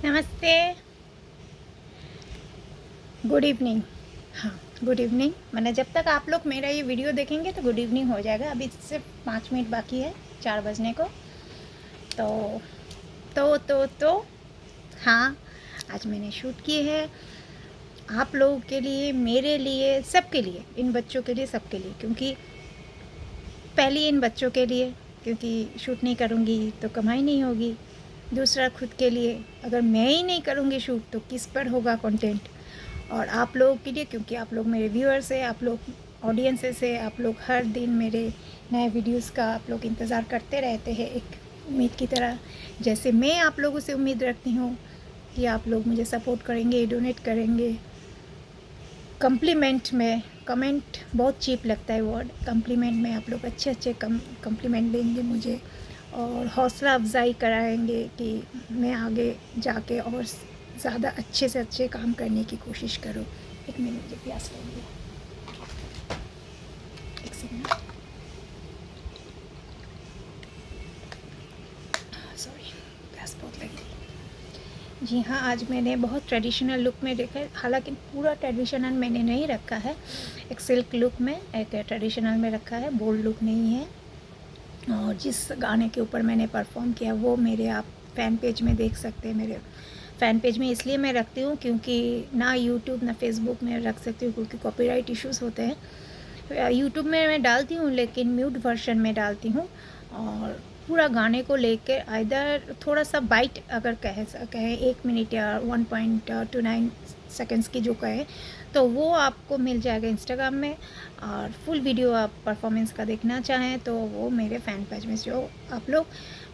नमस्ते, good evening. हाँ, good evening. मैंने जब तक आप लोग मेरा ये वीडियो देखेंगे तो गुड इवनिंग हो जाएगा। अभी सिर्फ 5 मिनट बाकी है 4 बजने को। तो तो हाँ, आज मैंने शूट की है आप लोगों के लिए, मेरे लिए, सबके लिए, इन बच्चों के लिए, सबके लिए। क्योंकि पहली इन बच्चों के लिए, क्योंकि शूट नहीं करूँगी तो कमाई नहीं होगी। दूसरा खुद के लिए, अगर मैं ही नहीं करूँगी शूट तो किस पर होगा कंटेंट। और आप लोगों के लिए, क्योंकि आप लोग मेरे व्यूअर्स हैं, आप लोग ऑडियंसेस है, आप लोग हर दिन मेरे नए वीडियोस का आप लोग इंतज़ार करते रहते हैं एक उम्मीद की तरह। जैसे मैं आप लोगों से उम्मीद रखती हूँ कि आप लोग मुझे सपोर्ट करेंगे, डोनेट करेंगे, कम्प्लीमेंट में, कमेंट बहुत चीप लगता है वर्ड, कम्प्लीमेंट में आप लोग अच्छे अच्छे कम्प्लीमेंट देंगे मुझे और हौसला अफजाई कराएंगे कि मैं आगे जाके और ज़्यादा अच्छे से अच्छे काम करने की कोशिश करूँ। एक मिनट, मुझे प्यास लगी है, एक सेकंड, सॉरी, प्यास बहुत लगी। जी हाँ, आज मैंने बहुत ट्रेडिशनल लुक में देखा है, हालांकि पूरा ट्रेडिशनल मैंने नहीं रखा है। एक सिल्क लुक में, एक ट्रेडिशनल में रखा है, बोल्ड लुक नहीं है। और जिस गाने के ऊपर मैंने परफॉर्म किया वो मेरे आप फ़ैन पेज में देख सकते हैं। मेरे फ़ैन पेज में इसलिए मैं रखती हूँ क्योंकि ना यूट्यूब ना फेसबुक में रख सकती हूँ क्योंकि कॉपीराइट इश्यूज़ होते हैं। यूट्यूब में मैं डालती हूँ लेकिन म्यूट वर्जन में डालती हूँ। और पूरा गाने को लेकर इधर थोड़ा सा बाइट अगर कहें 1 मिनट या 1.29 सेकेंड्स की जो कहें तो वो आपको मिल जाएगा इंस्टाग्राम में। और फुल वीडियो आप परफॉर्मेंस का देखना चाहें तो वो मेरे फ़ैन पेज में, जो आप लोग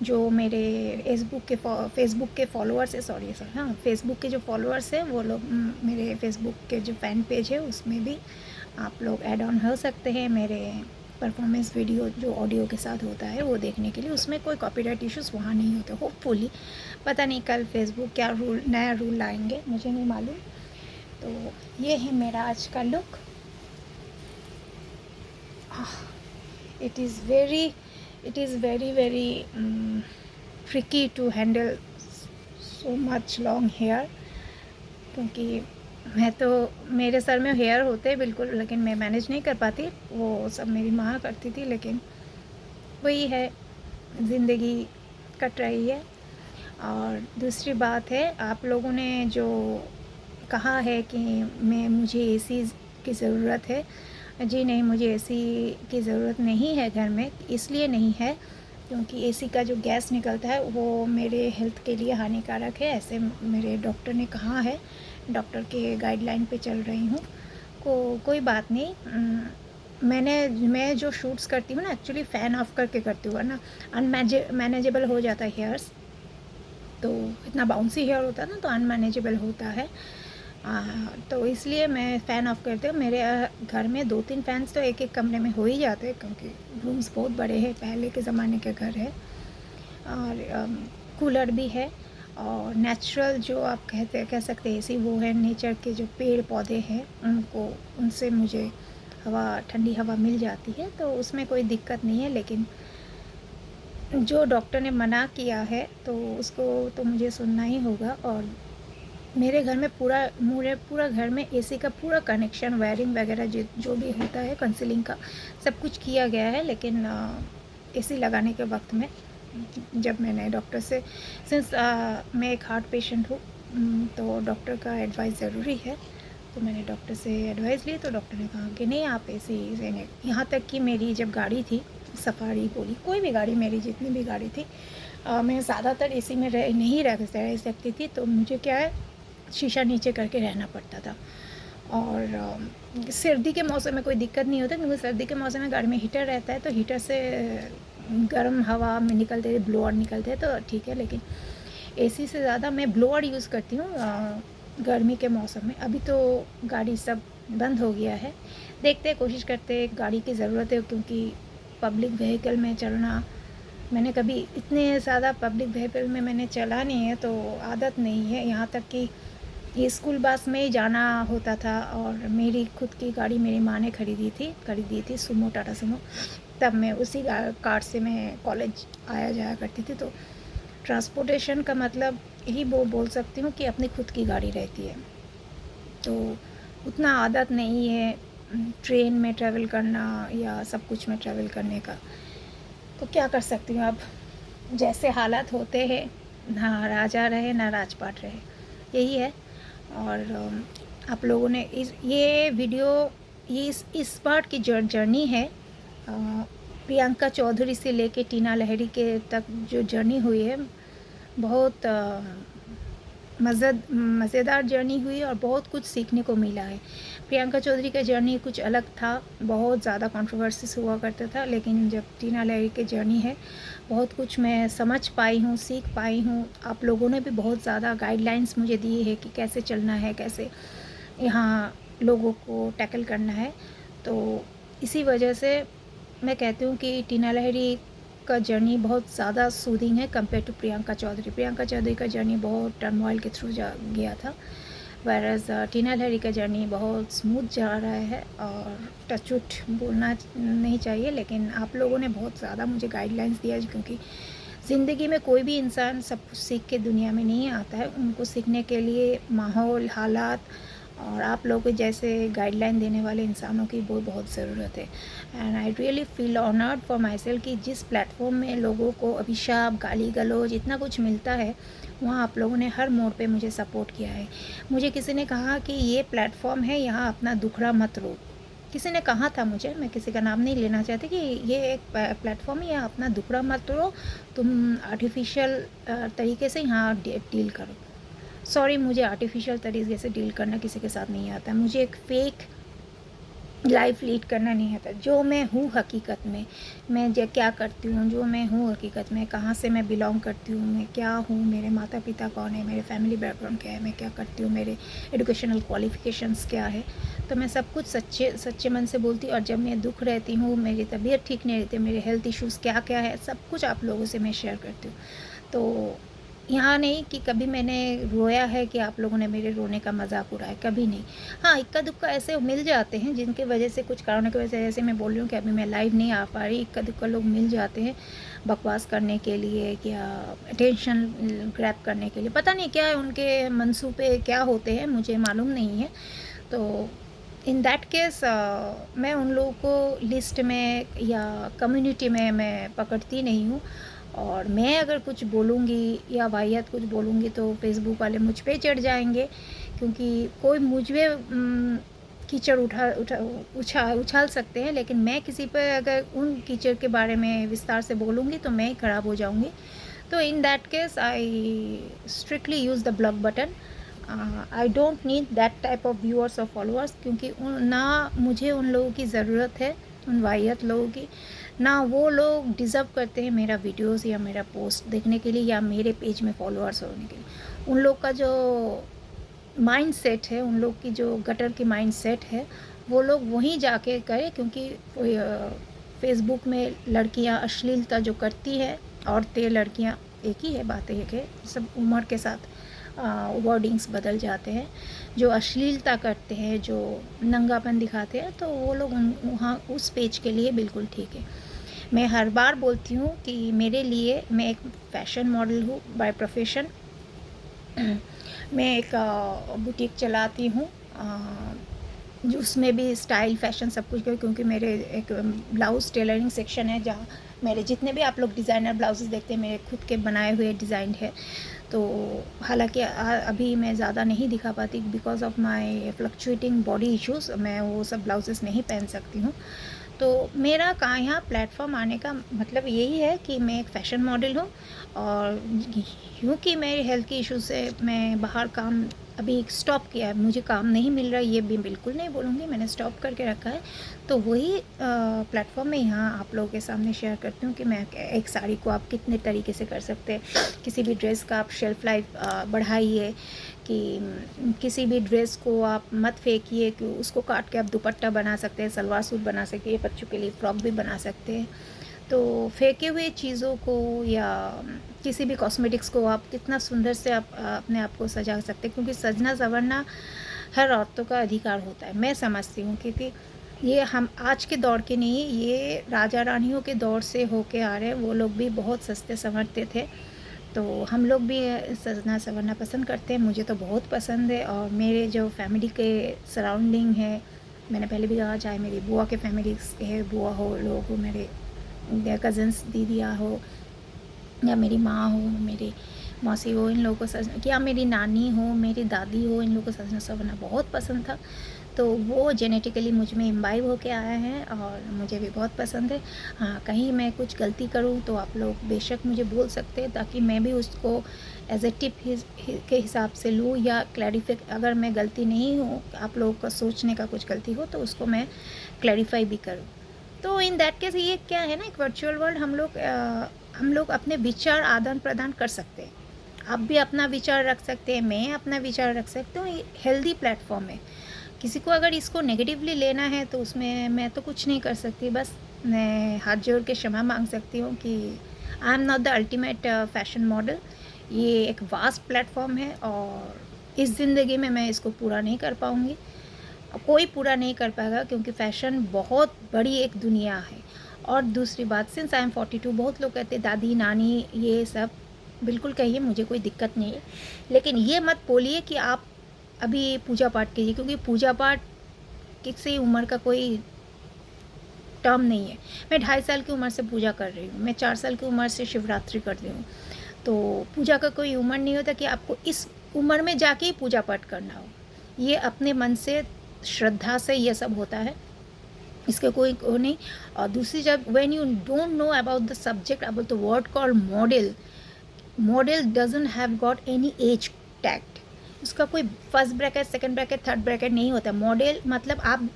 जो मेरे फेसबुक के फॉलोअर्स है, सॉरी सर, हाँ, फेसबुक के जो फॉलोअर्स हैं वो लोग मेरे फेसबुक के जो फ़ैन पेज है उसमें भी आप लोग ऐड ऑन हो सकते हैं मेरे परफॉर्मेंस वीडियो जो ऑडियो के साथ होता है वो देखने के लिए। उसमें कोई कॉपीराइट इश्यूज़ वहाँ नहीं होते होपफुली। पता नहीं कल फेसबुक क्या नया रूल लाएंगे, मुझे नहीं मालूम। तो ये है मेरा आज का look. It is very very tricky to handle so much long hair, क्योंकि मैं तो, मेरे सर में हेयर होते हैं बिल्कुल लेकिन मैं मैनेज नहीं कर पाती, वो सब मेरी माँ करती थी। लेकिन वही है, ज़िंदगी कट रही है। और दूसरी बात है, आप लोगों ने जो कहा है कि मुझे एसी की ज़रूरत है, जी नहीं, मुझे एसी की ज़रूरत नहीं है घर में। इसलिए नहीं है क्योंकि एसी का जो गैस निकलता है वो मेरे हेल्थ के लिए हानिकारक है, ऐसे मेरे डॉक्टर ने कहा है। डॉक्टर के गाइडलाइन पे चल रही हूँ। कोई बात नहीं। मैं जो शूट्स करती हूँ ना, एक्चुअली फ़ैन ऑफ करके करती हूँ, ना मैनेजेबल हो जाता है हेयर्स। तो इतना बाउंसी हेयर होता है ना तो अनमैनेजेबल होता है। तो इसलिए मैं फ़ैन ऑफ करती हूँ। मेरे घर में 2-3 फ़ैन्स तो एक एक कमरे में हो ही जाते हैं क्योंकि रूम्स बहुत बड़े हैं, पहले के ज़माने के घर है। और कूलर भी है। और नेचुरल जो आप कह सकते हैं एसी, वो है नेचर के जो पेड़ पौधे हैं उनसे मुझे हवा, ठंडी हवा मिल जाती है, तो उसमें कोई दिक्कत नहीं है। लेकिन जो डॉक्टर ने मना किया है तो उसको तो मुझे सुनना ही होगा। और मेरे घर में पूरा घर में एसी का पूरा कनेक्शन, वायरिंग वगैरह जो भी होता है, कंसीलिंग का सब कुछ किया गया है। लेकिन एसी लगाने के वक्त में जब मैंने डॉक्टर से, सिंस मैं एक हार्ट पेशेंट हूँ, तो डॉक्टर का एडवाइस ज़रूरी है। तो मैंने डॉक्टर से एडवाइस ली तो डॉक्टर ने कहा कि नहीं, आप एसी से नहीं। यहाँ तक कि मेरी जब गाड़ी थी, सफारी बोली, कोई भी गाड़ी, मेरी जितनी भी गाड़ी थी, मैं ज़्यादातर एसी में नहीं रह सकती थी। तो मुझे क्या है, शीशा नीचे करके रहना पड़ता था। और सर्दी के मौसम में कोई दिक्कत नहीं होता क्योंकि सर्दी के मौसम में गाड़ी में हीटर रहता है, तो हीटर से गर्म हवा में निकलते, ब्लोअर निकलते हैं तो ठीक है। लेकिन एसी से ज़्यादा मैं ब्लोअर यूज़ करती हूँ गर्मी के मौसम में। अभी तो गाड़ी सब बंद हो गया है, देखते हैं, कोशिश करते हैं। गाड़ी की ज़रूरत है क्योंकि पब्लिक व्हीकल में चलना, मैंने कभी इतने ज़्यादा पब्लिक व्हीकल में मैंने चला नहीं है, तो आदत नहीं है। यहाँ तक कि ये स्कूल बस में ही जाना होता था। और मेरी खुद की गाड़ी मेरी माँ ने खरीदी थी सुमो, टाटा सुमो। तब मैं उसी कार से मैं कॉलेज आया जाया करती थी। तो ट्रांसपोर्टेशन का मतलब ही वो बोल सकती हूँ कि अपनी खुद की गाड़ी रहती है, तो उतना आदत नहीं है ट्रेन में ट्रैवल करना या सब कुछ में ट्रैवल करने का। तो क्या कर सकती हूँ अब, जैसे हालात होते हैं, ना राजा रहे ना राजपाट रहे, यही है। और आप लोगों ने ये वीडियो, ये इस पार्ट की जर्नी है, प्रियंका चौधरी से लेके टीना लहरी के तक जो जर्नी हुई है, बहुत मज़ेदार जर्नी हुई और बहुत कुछ सीखने को मिला है। प्रियंका चौधरी का जर्नी कुछ अलग था, बहुत ज़्यादा कंट्रोवर्सीज हुआ करता था, लेकिन जब टीना लहरी की जर्नी है, बहुत कुछ मैं समझ पाई हूँ, सीख पाई हूँ। आप लोगों ने भी बहुत ज़्यादा गाइडलाइंस मुझे दी है कि कैसे चलना है, कैसे यहाँ लोगों को टैकल करना है। तो इसी वजह से मैं कहती हूँ कि टीना लहरी का जर्नी बहुत ज़्यादा सूदिंग है कंपेयर टू प्रियंका चौधरी। प्रियंका चौधरी का जर्नी बहुत टर्मोइल के थ्रू गया था, वैरस टीना लहरी का जर्नी बहुत स्मूथ जा रहा है। और टचवुड बोलना नहीं चाहिए, लेकिन आप लोगों ने बहुत ज़्यादा मुझे गाइडलाइंस दिया, क्योंकि ज़िंदगी में कोई भी इंसान सब कुछ सीख के दुनिया में नहीं आता है। उनको सीखने के लिए माहौल, हालात और आप लोगों जैसे गाइडलाइन देने वाले इंसानों की बहुत ज़रूरत है। And I really feel honoured for my self कि जिस प्लेटफॉर्म में लोगों को अभिशाप, गाली गलौज इतना कुछ मिलता है, वहाँ आप लोगों ने हर मोड़ पे मुझे सपोर्ट किया है। मुझे किसी ने कहा कि ये प्लेटफॉर्म है, यहाँ अपना दुखड़ा मत रो। किसी ने कहा था मुझे, मैं किसी का नाम नहीं लेना चाहती, कि ये एक प्लेटफॉर्म है, यहाँ अपना दुखड़ा मत रो, तुम आर्टिफिशियल तरीके से यहाँ डील करो। सॉरी, मुझे आर्टिफिशियल तरीके से डील करना किसी के साथ नहीं आता। मुझे एक फ़ेक लाइफ लीड करना नहीं आता। जो मैं हूँ हकीकत में, मैं जो क्या करती हूँ, जो मैं हूँ हकीकत में, कहाँ से मैं बिलोंग करती हूँ, मैं क्या हूँ, मेरे माता पिता कौन है, मेरे फैमिली बैकग्राउंड क्या है, मैं क्या करती हूँ, मेरे एजुकेशनल क्वालिफ़िकेशंस क्या है, तो मैं सब कुछ सच्चे मन से बोलती हूँ। और जब मैं दुख रहती हूँ, मेरी तबीयत ठीक नहीं रहती, मेरे हेल्थ इश्यूज़ क्या क्या है, सब कुछ आप लोगों से मैं शेयर करती हूँ। तो यहाँ नहीं कि कभी मैंने रोया है कि आप लोगों ने मेरे रोने का मजाक उड़ाया, कभी नहीं। हाँ, इक्का दुक्का ऐसे मिल जाते हैं जिनकी वजह से, कुछ कारणों की वजह से, जैसे मैं बोल रही हूँ कि अभी मैं लाइव नहीं आ पा रही, इक्का दुक्का लोग मिल जाते हैं बकवास करने के लिए या अटेंशन ग्रैब करने के लिए। पता नहीं क्या है उनके मंसूबे, क्या होते हैं, मुझे मालूम नहीं है। तो इन दैट केस मैं उन लोगों को लिस्ट में या कम्युनिटी में मैं पकड़ती नहीं हूँ। और मैं अगर कुछ बोलूँगी या वाहियात कुछ बोलूँगी तो फेसबुक वाले मुझ पे चढ़ जाएंगे, क्योंकि कोई मुझ पे कीचड़ उछाल सकते हैं, लेकिन मैं किसी पर अगर उन कीचड़ के बारे में विस्तार से बोलूँगी तो मैं ही ख़राब हो जाऊँगी। तो in that case I strictly use the block button. I don't need that type of viewers और फॉलोअर्स, क्योंकि ना मुझे उन लोगों की ज़रूरत है, उन वाहियात लोगों की, ना वो लोग डिज़र्व करते हैं मेरा वीडियोस या मेरा पोस्ट देखने के लिए या मेरे पेज में फॉलोअर्स होने के लिए। उन लोग का जो माइंड सेट है, उन लोग की जो गटर की माइंड सेट है, वो लोग वहीं जाके करें, क्योंकि फेसबुक में लड़कियां अश्लीलता जो करती हैं, औरतें लड़कियां एक ही है, बात एक है, सब उम्र के साथ वर्डिंग्स बदल जाते हैं। जो अश्लीलता करते हैं, जो नंगापन दिखाते हैं, तो वो लोग वहाँ उस पेज के लिए बिल्कुल ठीक है। मैं हर बार बोलती हूँ कि मेरे लिए, मैं एक फ़ैशन मॉडल हूँ बाय प्रोफेशन। मैं एक बुटीक चलाती हूँ, उसमें भी स्टाइल, फैशन सब कुछ, क्योंकि मेरे एक ब्लाउज़ टेलरिंग सेक्शन है, जहाँ मेरे जितने भी आप लोग डिज़ाइनर ब्लाउजेज़ देखते हैं, मेरे खुद के बनाए हुए डिज़ाइन है। तो हालांकि अभी मैं ज़्यादा नहीं दिखा पाती because of my fluctuating body issues, मैं वो सब ब्लाउजेस नहीं पहन सकती हूँ। तो मेरा कहाँ यहाँ प्लेटफॉर्म आने का मतलब यही है कि मैं एक फ़ैशन मॉडल हूँ, और क्योंकि मेरे हेल्थ की इशू से मैं बाहर काम अभी स्टॉप किया है, मुझे काम नहीं मिल रहा है, ये भी बिल्कुल नहीं बोलूँगी, मैंने स्टॉप करके रखा है। तो वही प्लेटफॉर्म में यहाँ आप लोगों के सामने शेयर करती हूँ कि मैं एक साड़ी को आप कितने तरीके से कर सकते हैं, किसी भी ड्रेस का आप शेल्फ लाइफ बढ़ाइए, कि किसी भी ड्रेस को आप मत फेंकिए, कि उसको काट के आप दुपट्टा बना सकते हैं, सलवार सूट बना सकते हैं, बच्चों के लिए फ्रॉक भी बना सकते हैं। तो फेंके हुए चीज़ों को या किसी भी कॉस्मेटिक्स को आप कितना सुंदर से आप अपने आप को सजा सकते हैं, क्योंकि सजना संवरना हर औरतों का अधिकार होता है, मैं समझती हूँ। क्योंकि ये हम आज के दौर के नहीं, ये राजा रानियों के दौर से होके आ रहे हैं, वो लोग भी बहुत सस्ते संवरते थे। तो हम लोग भी सजना संवरना पसंद करते हैं, मुझे तो बहुत पसंद है। और मेरे जो फैमिली के सराउंडिंग है, मैंने पहले भी कहा, चाहे मेरी बुआ के फैमिली के बुआ हो, लोग हो, मेरे कज़न्स दीदियाँ हो, या मेरी माँ हो, मेरी मौसी हो, इन लोगों को सजना, या मेरी नानी हो, मेरी दादी हो, इन लोगों को सजना संवरना बहुत पसंद था। तो वो जेनेटिकली मुझ में इम्बाइब होके आया है और मुझे भी बहुत पसंद है। हाँ, कहीं मैं कुछ गलती करूँ तो आप लोग बेशक मुझे बोल सकते हैं, ताकि मैं भी उसको एज ए टिप के हिसाब से लूँ, या क्लैरिफाई, अगर मैं गलती नहीं हूँ, आप लोगों का सोचने का कुछ गलती हो तो उसको मैं क्लैरिफाई भी करूँ। तो इन दैट केस ये क्या है ना, एक वर्चुअल वर्ल्ड, हम लोग अपने विचार आदान प्रदान कर सकते हैं। आप भी अपना विचार रख सकते हैं, मैं अपना विचार रख सकती हूँ। ये हेल्दी प्लेटफॉर्म है। किसी को अगर इसको नेगेटिवली लेना है तो उसमें मैं तो कुछ नहीं कर सकती, बस मैं हाथ जोड़ के क्षमा मांग सकती हूँ कि I am not the ultimate fashion model. ये एक वास्ट प्लेटफॉर्म है और इस ज़िंदगी में मैं इसको पूरा नहीं कर पाऊँगी, कोई पूरा नहीं कर पाएगा, क्योंकि फ़ैशन बहुत बड़ी एक दुनिया है। और दूसरी बात, सिंस आई एम 42, बहुत लोग कहते हैं दादी नानी ये सब, बिल्कुल कहिए, मुझे कोई दिक्कत नहीं है, लेकिन ये मत बोलिए कि आप अभी पूजा पाठ कीजिए, क्योंकि पूजा पाठ किसी उम्र का कोई टर्म नहीं है। मैं 2.5 साल की उम्र से पूजा कर रही हूँ, मैं 4 साल की उम्र से शिवरात्रि कर रही हूँ। तो पूजा का कोई उम्र नहीं होता कि आपको इस उम्र में जाके ही पूजा पाठ करना हो। ये अपने मन से, श्रद्धा से ये सब होता है, इसके कोई वो नहीं। और दूसरी, जब when you don't know about the subject, about the word called model, model doesn't have got any as tag. उसका कोई first bracket, second bracket, third bracket नहीं होता। मॉडल मतलब आप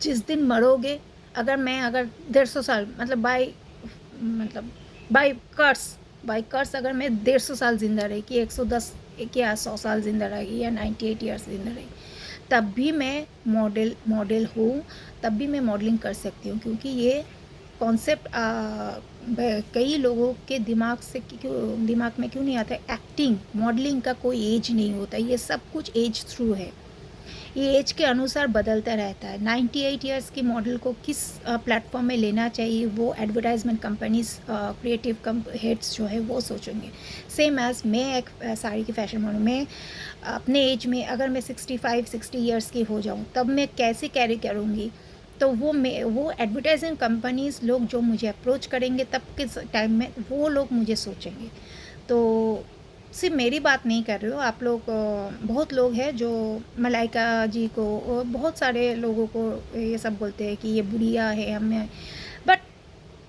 जिस दिन मरोगे, अगर 150 साल, मतलब बाई कर्स अगर मैं 150 साल ज़िंदा रही, कि 110 या 100 साल ज़िंदा रही, या 98 ईयर्स ज़िंदा रही, तब भी मैं मॉडल हूँ, तब भी मैं मॉडलिंग कर सकती हूँ। क्योंकि ये कॉन्सेप्ट कई लोगों के दिमाग में क्यों नहीं आता है। एक्टिंग, मॉडलिंग का कोई एज नहीं होता, ये सब कुछ एज थ्रू है, ये एज के अनुसार बदलता रहता है। 98 ईयर्स की मॉडल को किस प्लेटफॉर्म में लेना चाहिए, वो एडवर्टाइजमेंट कंपनीज, क्रिएटिव हेड्स जो है वो सोचेंगे। सेम एज मैं एक साड़ी की फैशन मॉडल में अपने एज में, अगर मैं 65-60 ईयर्स की हो जाऊँ, तब मैं कैसे कैरी करूँगी, तो वो एडवर्टाइजिंग कंपनीज लोग जो मुझे अप्रोच करेंगे, तब के टाइम में वो लोग मुझे सोचेंगे। तो सिर्फ मेरी बात नहीं कर रही हो, आप लोग, बहुत लोग हैं जो मलाइका जी को और बहुत सारे लोगों को ये सब बोलते हैं कि ये बुढ़िया है हमें, but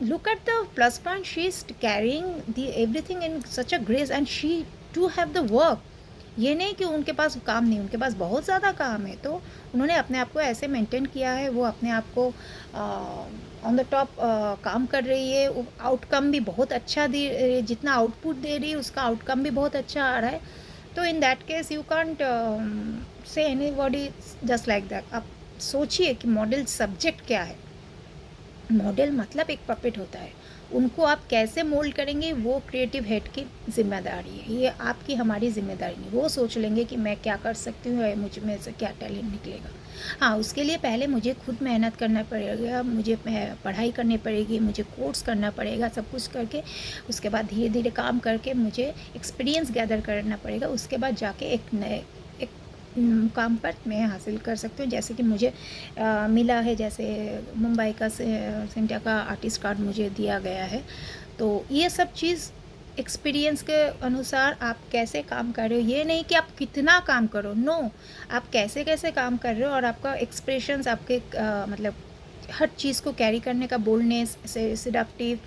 look at the plus point, she is carrying the everything in such a grace, and she do have the work। ये नहीं कि उनके पास काम नहीं, उनके पास बहुत ज़्यादा काम है। तो उन्होंने अपने आप को ऐसे मेंटेन किया है, वो अपने आप को ऑन द टॉप काम कर रही है। आउटकम भी बहुत अच्छा दे, जितना आउटपुट दे रही है उसका आउटकम भी बहुत अच्छा आ रहा है। तो in that case you can't say anybody just like that. आप सोचिए कि मॉडल सब्जेक्ट क्या है। मॉडल मतलब एक पपेट होता है, उनको आप कैसे मोल्ड करेंगे वो क्रिएटिव हेड की जिम्मेदारी है, ये आपकी हमारी जिम्मेदारी नहीं। वो सोच लेंगे कि मैं क्या कर सकती हूँ या मुझ में से क्या टैलेंट निकलेगा। हाँ, उसके लिए पहले मुझे खुद मेहनत करना पड़ेगा, मुझे पढ़ाई करनी पड़ेगी, मुझे कोर्स करना पड़ेगा, सब कुछ करके उसके बाद धीरे धीरे काम करके मुझे एक्सपीरियंस गैदर करना पड़ेगा। उसके बाद जाके एक मुकाम पर मैं हासिल कर सकती हूँ। जैसे कि मुझे मिला है, जैसे मुंबई का सिंटिया का आर्टिस्ट कार्ड मुझे दिया गया है। तो ये सब चीज़ एक्सपीरियंस के अनुसार आप कैसे काम कर रहे हो, ये नहीं कि आप कितना काम करो, नो, आप कैसे कैसे काम कर रहे हो, और आपका एक्सप्रेशंस, आपके मतलब हर चीज़ को कैरी करने का बोल्डनेस, सिडक्टिव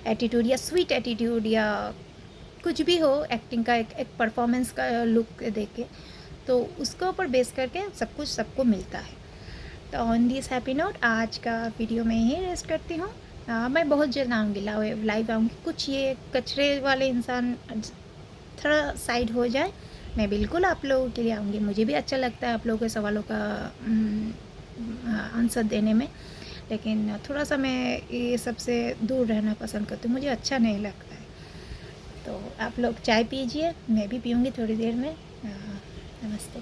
एटीट्यूड या स्वीट एटीट्यूड या कुछ भी हो, एक्टिंग का एक परफॉर्मेंस का लुक देख के, तो उसके ऊपर बेस करके सब कुछ सबको मिलता है। तो ऑन दिस हैप्पी नोट आज का वीडियो मैं यहीं रेस्ट करती हूँ। मैं बहुत जल्द आऊँगी, लाइव आऊँगी। कुछ ये कचरे वाले इंसान थोड़ा साइड हो जाए, मैं बिल्कुल आप लोगों के लिए आऊँगी। मुझे भी अच्छा लगता है आप लोगों के सवालों का आंसर देने में, लेकिन थोड़ा सा मैं ये सबसे दूर रहना पसंद करती हूँ, मुझे अच्छा नहीं लगता है। तो आप लोग चाय पीजिए, मैं भी पीऊँगी थोड़ी देर में। नमस्ते।